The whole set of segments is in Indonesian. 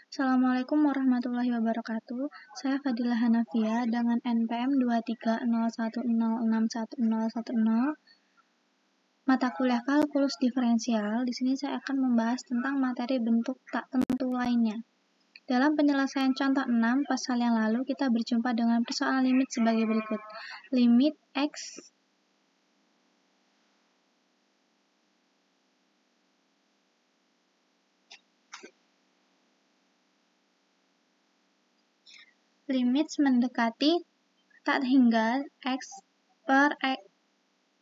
Assalamualaikum warahmatullahi wabarakatuh. Saya Fadilah Hanafia dengan NPM 23010611010. Mata kuliah kalkulus diferensial. Di sini saya akan membahas tentang materi bentuk tak tentu lainnya. Dalam penyelesaian contoh 6 pasal yang lalu, kita berjumpa dengan persoalan limit sebagai berikut. Limit X limit mendekati tak hingga X per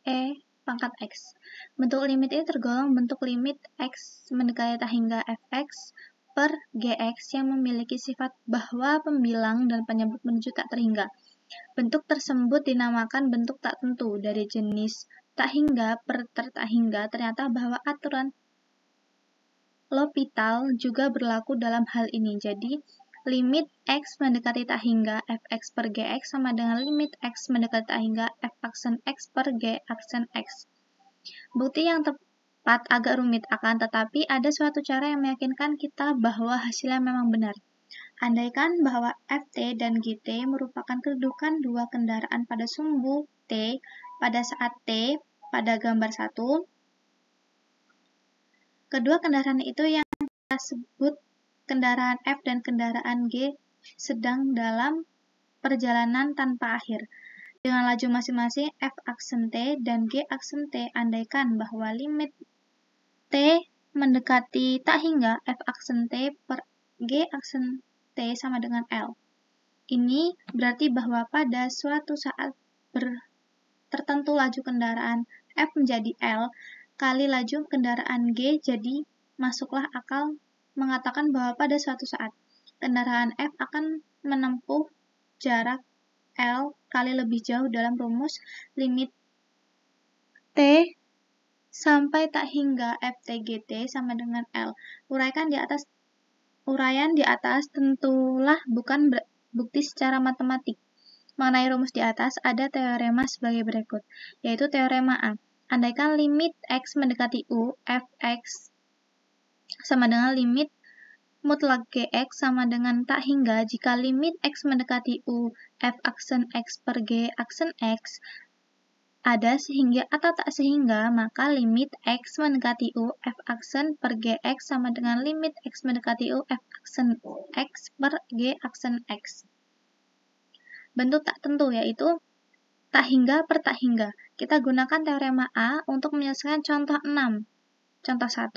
E pangkat X. Bentuk limit ini tergolong bentuk limit X mendekati tak hingga Fx per Gx yang memiliki sifat bahwa pembilang dan penyebut menuju tak terhingga. Bentuk tersebut dinamakan bentuk tak tentu dari jenis tak hingga per tak hingga. Ternyata bahwa aturan L'Hopital juga berlaku dalam hal ini. Jadi, limit X mendekati tak hingga Fx per Gx sama dengan limit X mendekati tak hingga F aksen X per G aksen X. Bukti yang tepat agak rumit, akan tetapi ada suatu cara yang meyakinkan kita bahwa hasilnya memang benar. Andaikan bahwa Ft dan Gt merupakan kedudukan dua kendaraan pada sumbu T pada saat T pada gambar 1, kedua kendaraan itu yang kita sebut kendaraan F dan kendaraan G sedang dalam perjalanan tanpa akhir. Dengan laju masing-masing F aksen T dan G aksen T, andaikan bahwa limit T mendekati tak hingga F aksen T per G aksen T sama dengan L. Ini berarti bahwa pada suatu saat tertentu laju kendaraan F menjadi L kali laju kendaraan G, jadi masuklah akal mengatakan bahwa pada suatu saat kendaraan F akan menempuh jarak L kali lebih jauh dalam rumus limit T sampai tak hingga FTGT sama dengan L. Uraian di atas tentulah bukan bukti secara matematik. Mengenai rumus di atas, ada teorema sebagai berikut, yaitu teorema A. Andaikan limit X mendekati U, Fx sama dengan limit mutlak Gx sama dengan tak hingga jika limit X mendekati U, F aksen X per G aksen X ada sehingga atau tak sehingga, maka limit X mendekati U, F aksen per Gx sama dengan limit X mendekati U, F aksen X per G aksen X. Bentuk tak tentu yaitu tak hingga per tak hingga. Kita gunakan teorema A untuk menyelesaikan contoh 6. Contoh 1,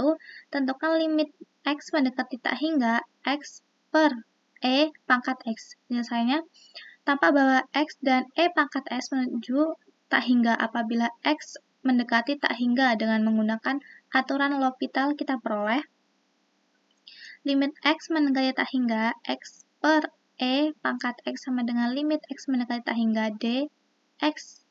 tentukan limit X mendekati tak hingga X per E pangkat X. Penyelesaiannya, tampak bahwa X dan E pangkat X menuju tak hingga apabila X mendekati tak hingga dengan menggunakan aturan L'Hopital kita peroleh limit X mendekati tak hingga X per E pangkat X sama dengan limit X mendekati tak hingga D X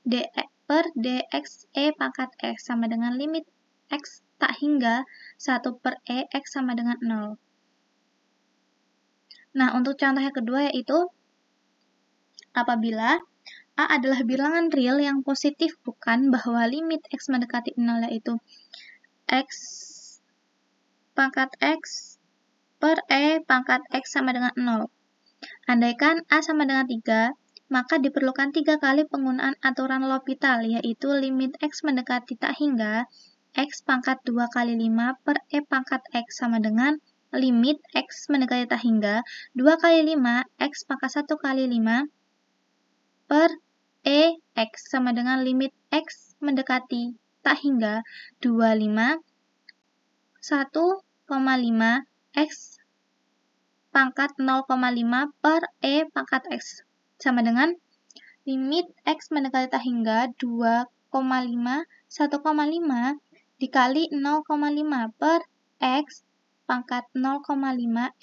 D per dx E pangkat X sama dengan limit X tak hingga 1 per E X sama dengan 0. Nah, untuk contoh yang kedua yaitu apabila A adalah bilangan real yang positif, bukan bahwa limit X mendekati 0 yaitu X pangkat X per E pangkat X sama dengan 0. Andaikan A sama dengan 3, maka diperlukan 3 kali penggunaan aturan L'Hopital, yaitu limit X mendekati tak hingga X pangkat 2 kali 5 per E pangkat X sama dengan limit X mendekati tak hingga 2 kali 5 X pangkat 1 kali 5 per E X sama dengan limit X mendekati tak hingga 25 1,5 X pangkat 0,5 per E pangkat X sama dengan limit X mendekati tak hingga 2,5 1,5 dikali 0,5 per X pangkat 0,5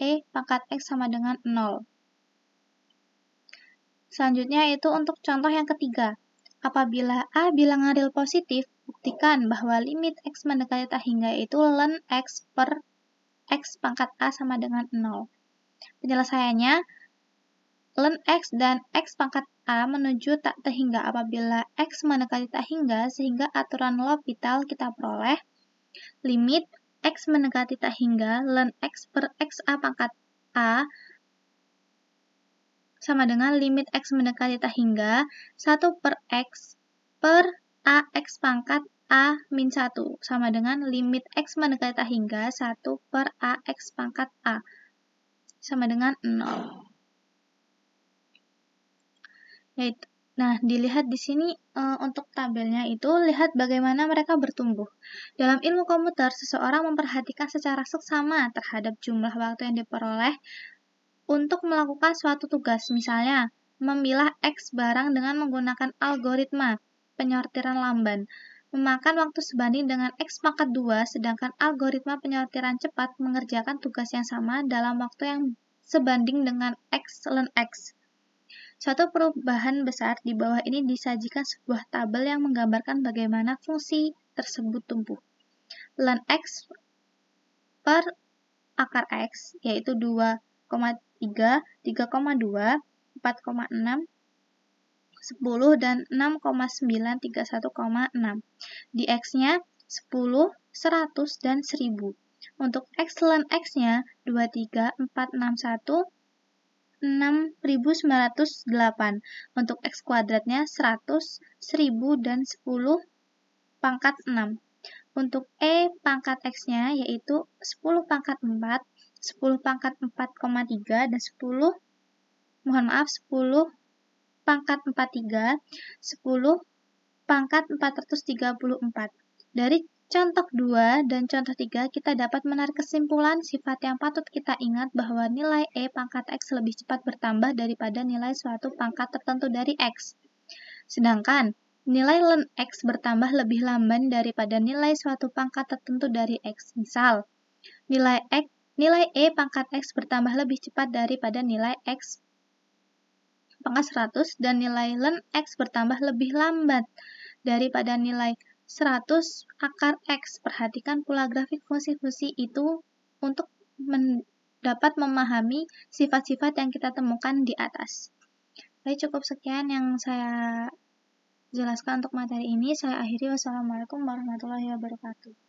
E pangkat X sama dengan 0. Selanjutnya itu untuk contoh yang ketiga. Apabila A bilangan real positif, buktikan bahwa limit X mendekati tak hingga itu ln X per X pangkat A sama dengan 0. Penyelesaiannya, ln X dan X pangkat A menuju tak terhingga apabila X mendekati tak hingga, sehingga aturan L'Hopital kita peroleh limit X mendekati tak hingga ln X per XA pangkat A sama dengan limit X mendekati tak hingga 1 per X per AX pangkat A min 1 sama dengan limit X mendekati tak hingga 1 per AX pangkat A sama dengan 0. Yaitu, nah, dilihat di sini untuk tabelnya itu, lihat bagaimana mereka bertumbuh. Dalam ilmu komputer, seseorang memperhatikan secara seksama terhadap jumlah waktu yang diperoleh untuk melakukan suatu tugas, misalnya memilah X barang dengan menggunakan algoritma penyortiran lamban, memakan waktu sebanding dengan X pangkat 2, sedangkan algoritma penyortiran cepat mengerjakan tugas yang sama dalam waktu yang sebanding dengan X ln X. Suatu perubahan besar di bawah ini disajikan sebuah tabel yang menggambarkan bagaimana fungsi tersebut tumbuh. Ln X per akar X, yaitu 2,3, 3,2, 4,6, 10, dan 6,931,6. Di X-nya 10, 100, dan 1000. Untuk X ln X-nya 23, 461, 6.908. Untuk X kuadratnya 100, 1000, dan 10 pangkat 6. Untuk E pangkat X-nya yaitu 10 pangkat 4, 10 pangkat 4,3, dan 10 pangkat 43, 10 pangkat 434. Dari contoh 2 dan contoh 3, kita dapat menarik kesimpulan sifat yang patut kita ingat bahwa nilai E pangkat X lebih cepat bertambah daripada nilai suatu pangkat tertentu dari X. Sedangkan nilai ln X bertambah lebih lamban daripada nilai suatu pangkat tertentu dari X. Misal, nilai E pangkat X bertambah lebih cepat daripada nilai X pangkat 100 dan nilai ln X bertambah lebih lambat daripada nilai 100 akar X. Perhatikan pula grafik fungsi-fungsi itu untuk dapat memahami sifat-sifat yang kita temukan di atas. Baik, cukup sekian yang saya jelaskan untuk materi ini. Saya akhiri. Wassalamualaikum warahmatullahi wabarakatuh.